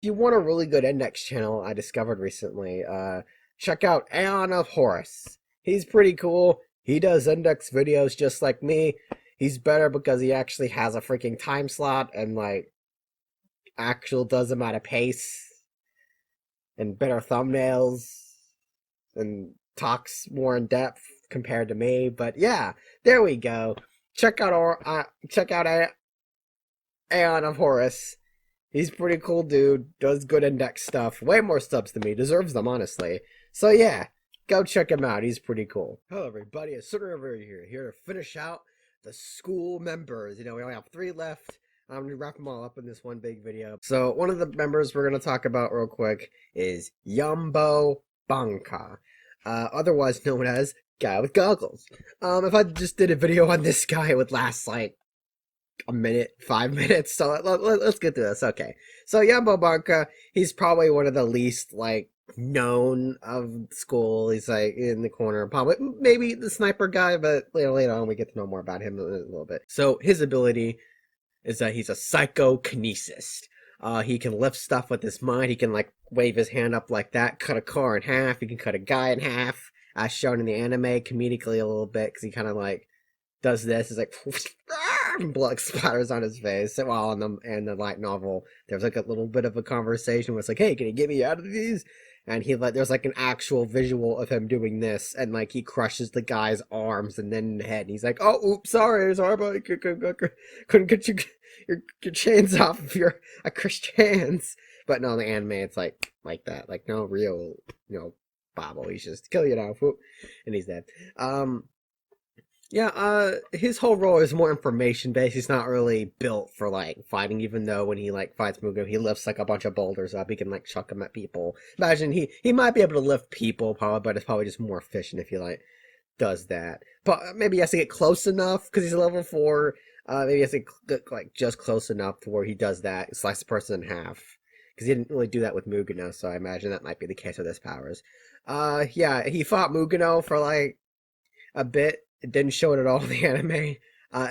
If you want a really good index channel I discovered recently, check out Aeon of Horus. He's pretty cool. He does index videos just like me. He's better because he actually has a freaking time slot and like actual does them at a pace and better thumbnails and talks more in depth compared to me. But yeah, there we go. Check out Aeon of Horus. He's pretty cool dude, does good index stuff, way more subs than me, deserves them, honestly. So yeah, go check him out, he's pretty cool. Hello everybody, it's Sooner over here to finish out the school members. You know, we only have 3 left. I'm gonna wrap them all up in this one big video. So one of the members we're gonna talk about real quick is Yumbo Banka, otherwise known as Guy with Goggles. If I just did a video on this guy, it would last like a minute, 5 minutes. So let's get to this. Okay. So Yambo Banka, he's probably one of the least like known of school. He's like in the corner, probably maybe the sniper guy, but later on we get to know more about him a little bit. So his ability is that he's a psychokinesis. He can lift stuff with his mind. He can like wave his hand up like that, cut a car in half. He can cut a guy in half, as shown in the anime, comedically a little bit, because he kind of like does this. Is like blood splatters on his face. While in the light novel, there's like a little bit of a conversation where it's like, "Hey, can you get me out of these?" And he like there's like an actual visual of him doing this, and like he crushes the guy's arms and then the head. And he's like, "Oh, oops, sorry, but I couldn't get your chains off of your Christians." But no, in the anime, it's like that, like no real, Bible. He's just kill you now, and he's dead. Yeah, his whole role is more information based. He's not really built for like fighting, even though when he like fights Mugen, he lifts like a bunch of boulders up. He can like chuck them at people. Imagine he might be able to lift people, probably, but it's probably just more efficient if he like does that. But maybe he has to get close enough because he's a level 4. Maybe he has to get like just close enough to where he does that, slice the person in half. Because he didn't really do that with Mugano, so I imagine that might be the case with his powers. Yeah, he fought Mugano for like a bit. It didn't show it at all in the anime.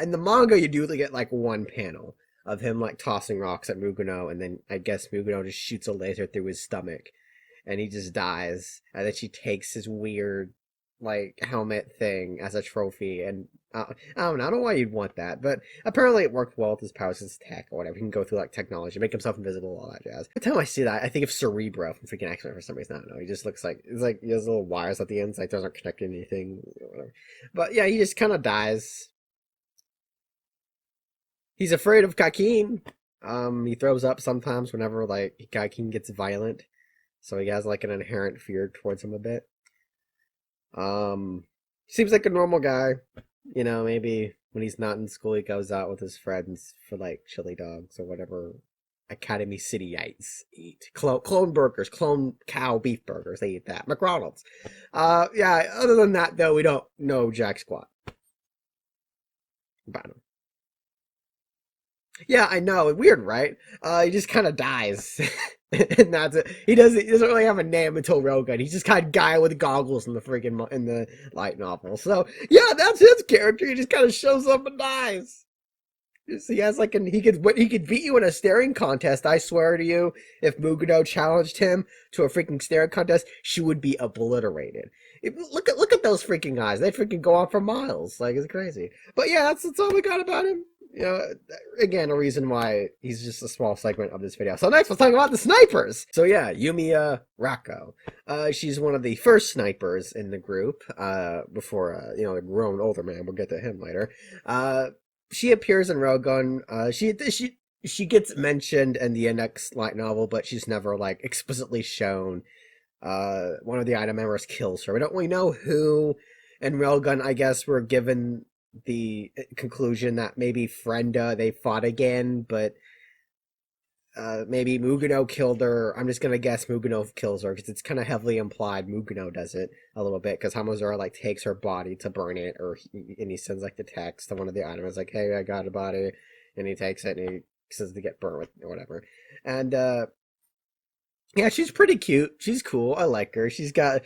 In the manga, you do get like one panel of him like tossing rocks at Mugano, and then I guess Mugano just shoots a laser through his stomach, and he just dies. And then she takes his weird like helmet thing as a trophy, and I don't know why you'd want that, but apparently it worked well with his powers, his tech or whatever. He can go through like technology, make himself invisible, all that jazz. Every time I see that, I think of Cerebro from freaking X-Men for some reason. I don't know. He just looks like it's like he has little wires at the ends, like those aren't connecting anything, whatever. But yeah, he just kind of dies. He's afraid of Kakin. He throws up sometimes whenever like Kakin gets violent, so he has like an inherent fear towards him a bit. Seems like a normal guy. Maybe when he's not in school, he goes out with his friends for like chili dogs or whatever Academy Cityites eat. Clone burgers, clone cow beef burgers. They eat that. McDonald's. Yeah. Other than that, though, we don't know jack squat about him. Yeah, I know. Weird, right? He just kind of dies. And that's it. He doesn't really have a name until Rogan. He's just kind of guy with goggles in the freaking in the light novel. So yeah, that's his character. He just kind of shows up and dies. He has like he could beat you in a staring contest. I swear to you, if Mugano challenged him to a freaking staring contest, she would be obliterated. Look at those freaking eyes. They freaking go on for miles. Like it's crazy. But yeah, that's all we got about him. You know, again, a reason why he's just a small segment of this video. So next, we'll talk about the snipers. So yeah, Yumiya Rako. She's one of the first snipers in the group. Before a grown older man. We'll get to him later. She appears in Rogun. She gets mentioned in the next light novel, but she's never like explicitly shown. One of the item members kills her. We don't really know who. In Railgun, I guess we're given the conclusion that maybe Frenda they fought again, but maybe Mugano killed her. I'm just gonna guess Mugano kills her because it's kind of heavily implied Mugano does it a little bit because Hamazura like takes her body to burn it, and he sends like the text to one of the items like, "Hey, I got a body," and he takes it and he says to get burned or whatever. And Yeah, she's pretty cute. She's cool. I like her. She's kind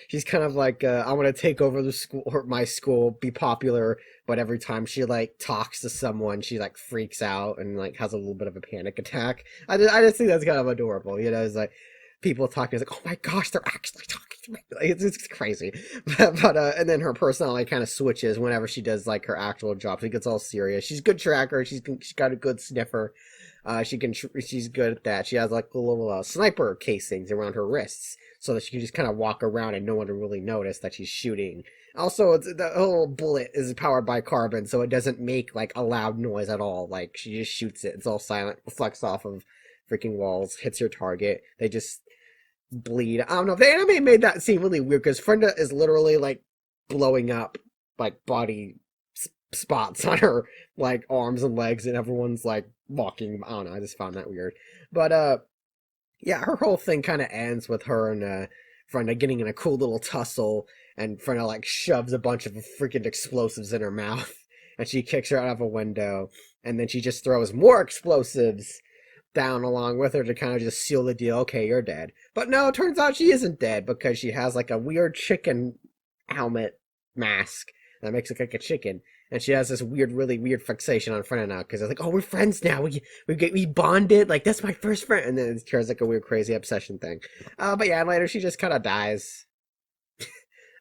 of like I want to take over the school, or my school, be popular. But every time she like talks to someone, she like freaks out and like has a little bit of a panic attack. I just think that's kind of adorable. You know, it's like people talking, it's like, oh my gosh, they're actually talking to me. Like, it's crazy. But and then her personality kind of switches whenever she does like her actual job. She gets all serious. She's a good tracker. She's got a good sniffer. She's good at that. She has like little sniper casings around her wrists, so that she can just kind of walk around and no one will really notice that she's shooting. Also, the whole bullet is powered by carbon, so it doesn't make like a loud noise at all. Like she just shoots it. It's all silent, reflects off of freaking walls, hits your target. They just bleed. I don't know. The anime made that seem really weird because Frenda is literally like blowing up like body spots on her like arms and legs, and everyone's like walking. I don't know. I just found that weird. But yeah, her whole thing kind of ends with her and Frenda getting in a cool little tussle, and Frenda like shoves a bunch of freaking explosives in her mouth, and she kicks her out of a window, and then she just throws more explosives down along with her to kind of just seal the deal. Okay, you're dead. But no, it turns out she isn't dead because she has like a weird chicken helmet mask that makes it like a chicken. And she has this weird, really weird fixation on Freda now because it's like, oh, we're friends now. We bonded. Like that's my first friend, and then it turns like a weird, crazy obsession thing. But yeah, later she just kind of dies.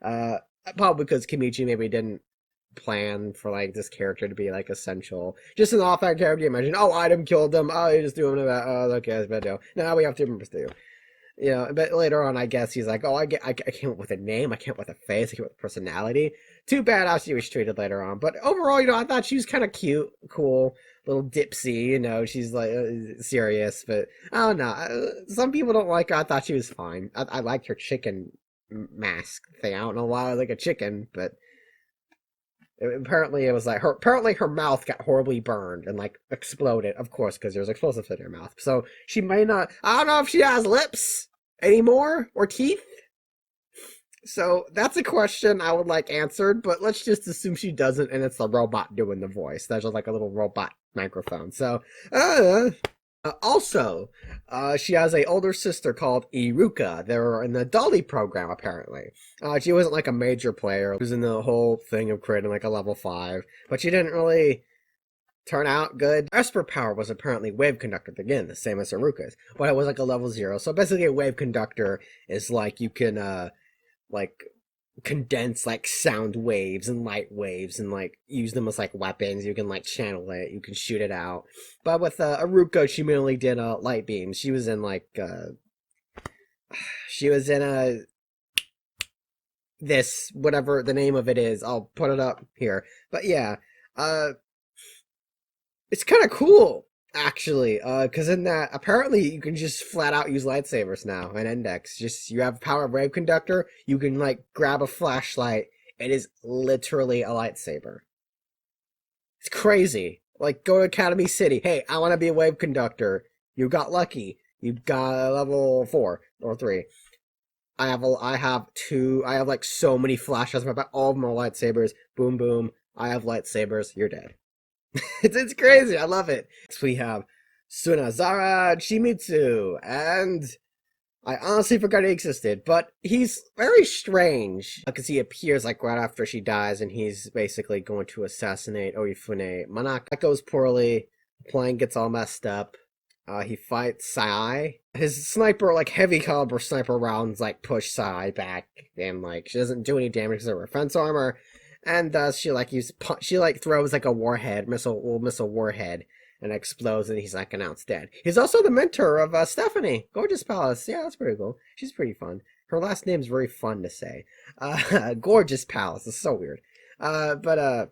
Uh, Probably because Kimichi maybe didn't plan for like this character to be like essential. Just an off-act character. You imagine, oh, Item killed them. Oh, you just do him to that. Oh, okay, that's a bad deal. Now we have to remember to. You know, but later on, I guess he's like, oh, I came up with a name, I came up with a face, I came up with a personality. Too bad how she was treated later on. But overall, you know, I thought she was kind of cute, cool, little dipsy. You know, she's like serious, but I don't know. Some people don't like her. I thought she was fine. I liked her chicken mask thing. I don't know why I was like a chicken, but apparently it was like her. Apparently her mouth got horribly burned and like exploded. Of course, because there's explosives in her mouth. So she may not. I don't know if she has lips anymore or teeth. So that's a question I would like answered, but let's just assume she doesn't, and it's the robot doing the voice. That's just like a little robot microphone. So, also, she has a older sister called Iruka. They were in the Dolly program apparently. She wasn't like a major player. She was in the whole thing of creating like a level 5, but she didn't really turn out good. Esper power was apparently wave conductor, again, the same as Iruka's, but it was like a level 0. So basically a wave conductor is like you can like condense like sound waves and light waves and like use them as like weapons. You can like channel it, you can shoot it out. But with Aruko, she mainly did light beams. She was in like she was in a this whatever the name of it is. I'll put it up here. But yeah, uh it's kind of cool actually, because in that apparently you can just flat out use lightsabers now in Index. Just you have power of wave conductor, you can like grab a flashlight. It is literally a lightsaber. It's crazy. Like go to Academy City. Hey, I want to be a wave conductor. You got lucky. You got a level 4 or 3. I have two. I have like so many flashes. But all of them are lightsabers. Boom, boom. I have lightsabers. You're dead. It's crazy. I love it. Next we have Sunazara Chimitsu, and I honestly forgot he existed, but he's very strange because he appears like right after she dies, and he's basically going to assassinate Oifune Manaka. That goes poorly. The plane gets all messed up. He fights Sai. His sniper, like heavy caliber sniper rounds, like push Sai back, and like she doesn't do any damage because of her defense armor. And she like she like throws like a warhead missile warhead and explodes, and he's like announced dead. He's also the mentor of Stephanie, Gorgeous Palace. Yeah, that's pretty cool. She's pretty fun. Her last name's very fun to say. Gorgeous Palace is so weird. But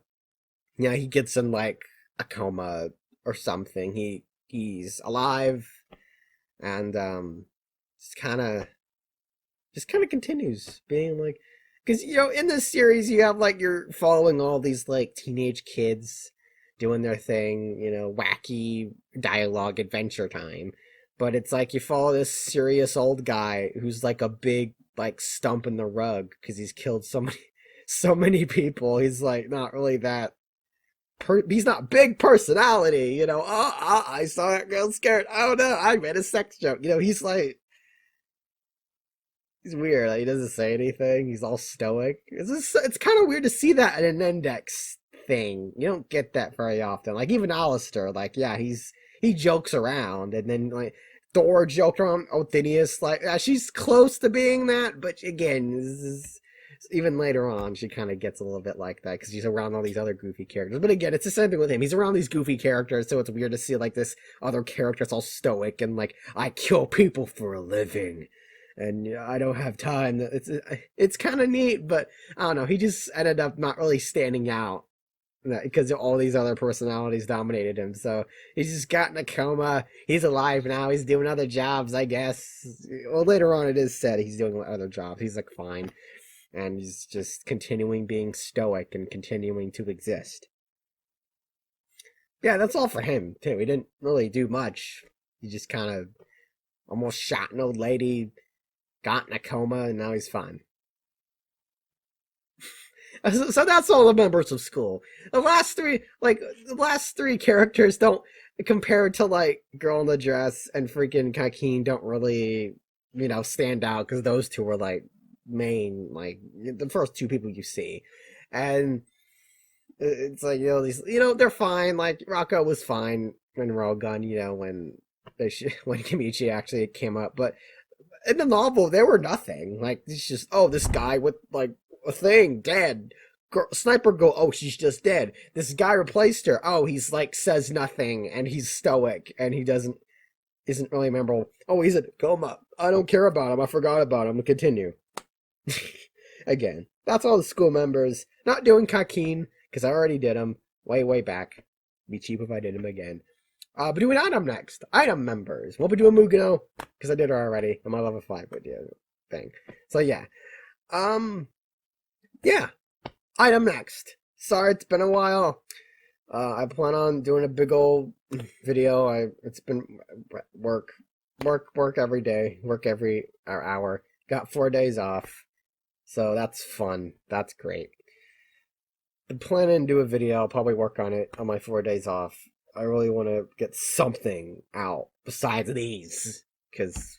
yeah, he gets in like a coma or something. He's alive, and just kind of continues being like, because you know in this series you have like you're following all these like teenage kids doing their thing, you know, wacky dialogue adventure time, but it's like you follow this serious old guy who's like a big like stump in the rug because he's killed so many so many people. He's like not really that he's not big personality, you know. I saw that girl scared. Oh no, I made a sex joke. You know, he's like He's weird. Like, he doesn't say anything. He's all stoic. It's kind of weird to see that in an Index thing. You don't get that very often. Like even Alistair, like yeah, he jokes around, and then like Thor joked around Othinius. Like she's close to being that, but again, even later on, she kind of gets a little bit like that because she's around all these other goofy characters. But again, it's the same thing with him. He's around these goofy characters, so it's weird to see like this other character that's all stoic and like I kill people for a living. And I don't have time. It's kind of neat, but I don't know. He just ended up not really standing out because all these other personalities dominated him. So he's just got in a coma. He's alive now. He's doing other jobs, I guess. Well, later on it is said he's doing other jobs. He's like fine, and he's just continuing being stoic and continuing to exist. Yeah, that's all for him too. He didn't really do much. He just kind of almost shot an old lady, got in a coma, and now he's fine. So that's all the members of school. The last three characters don't, compared to like Girl in the Dress and freaking Kakeen, don't really, stand out because those two were like main, like the first two people you see, and it's like these, they're fine. Like Rocco was fine in Railgun, when when Kimichi actually came up, but in the novel, they were nothing. Like, it's just, oh, this guy with, like, a thing, dead. Sniper go, oh, she's just dead. This guy replaced her. Oh, he's, like, says nothing, and he's stoic, and he isn't really memorable. Oh, he's a coma. I don't care about him. I forgot about him. Continue. Again, that's all the school members. Not doing Kakeen, because I already did him way, way back. Be cheap if I did him again. But doing item next. Item members. We'll be doing Mugano, because I did her already on my level 5 video thing. So yeah. Yeah. Item next. Sorry, it's been a while. I plan on doing a big old video. It's been work every day. Work every hour. Got 4 days off. So that's fun. That's great. I'm planning to do a video. I'll probably work on it on my 4 days off. I really want to get something out besides these, because